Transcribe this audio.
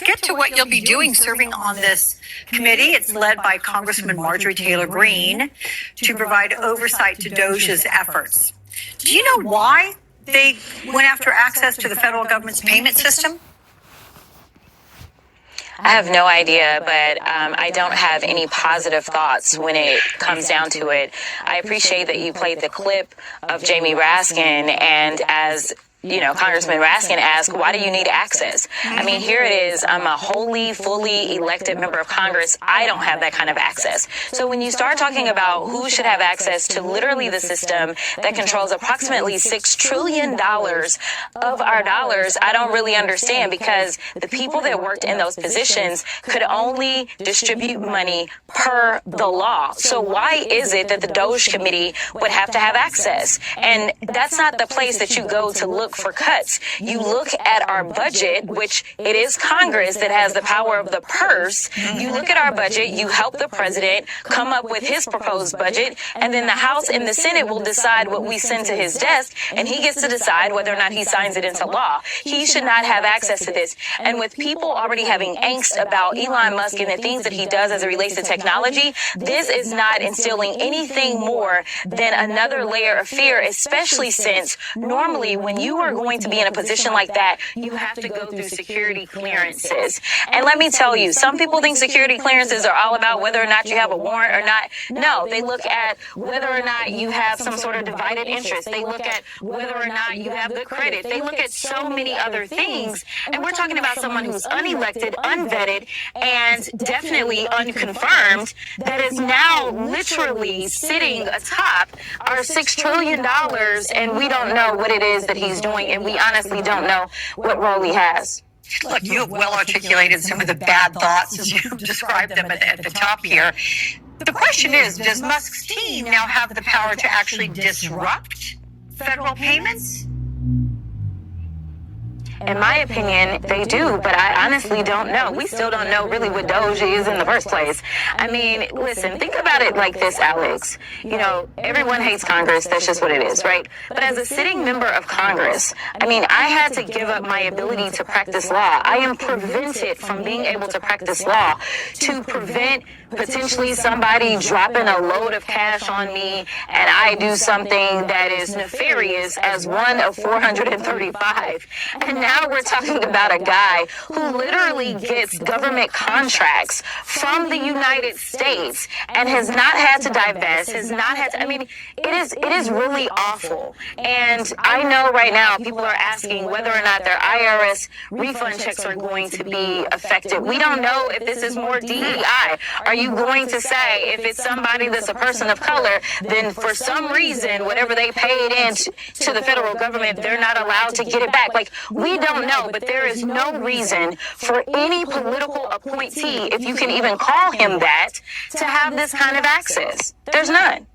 get to what you'll be doing serving on this committee. It's led by Congresswoman Marjorie Taylor Greene to provide oversight to DOGE's efforts. Do you know why they went after access to the federal government's payment system? I have no idea, but I don't have any positive thoughts when it comes down to it. I appreciate that you played the clip of Jamie Raskin, and as you know, Congressman Raskin asked, why do you need access? I mean, here it is. I'm a wholly, fully elected member of Congress. I don't have that kind of access. So when you start talking about who should have access to literally the system that controls approximately $6 trillion of our dollars, I don't really understand, because the people that worked in those positions could only distribute money per the law. So why is it that the DOGE Committee would have to have access? And that's not the place that you go to look for cuts. You look at our budget, which it is Congress that has the power of the purse. You look at our budget, you help the president come up with his proposed budget, and then the House and the Senate will decide what we send to his desk, and he gets to decide whether or not he signs it into law. He should not have access to this. And with people already having angst about Elon Musk and the things that he does as it relates to technology, this is not instilling anything more than another layer of fear, especially since normally when you are going to be in a position like that, you have to go through security clearances. And let me tell you, some people think security clearances are all about whether or not you have a warrant or not. No, they look at whether or not you have some sort of divided interest. They look at whether or not you have good credit. They look at so many other things. And we're talking about someone who's unelected, unvetted, and definitely unconfirmed that is now literally sitting atop our $6 trillion, and we don't know what it is that he's doing, and we honestly don't know what role he has. Look, you have well articulated some of the bad thoughts as you described them at the top here. The question is, does Musk's team now have the power to actually disrupt federal payments? In my opinion, they do, but I honestly don't know. We still don't know really what DOGE is in the first place. I mean, listen, think about it like this, Alex. You know, everyone hates Congress. That's just what it is, right? But as a sitting member of Congress, I mean, I had to give up my ability to practice law. I am prevented from being able to practice law to prevent potentially somebody dropping a load of cash on me and I do something that is nefarious as one of 435. And now we're talking about a guy who literally gets government contracts from the United States and has not had to divest, has not had to, I mean, it is really awful. And I know right now people are asking whether or not their IRS refund checks are going to be affected. We don't know if this is more DEI. Are you going to say if it's somebody that's a person of color, then for some reason, whatever they paid in to the federal government, they're not allowed to get it back? Like, we don't know, but there is no reason for any political appointee, if you can even call him that, to have this kind of access. There's none.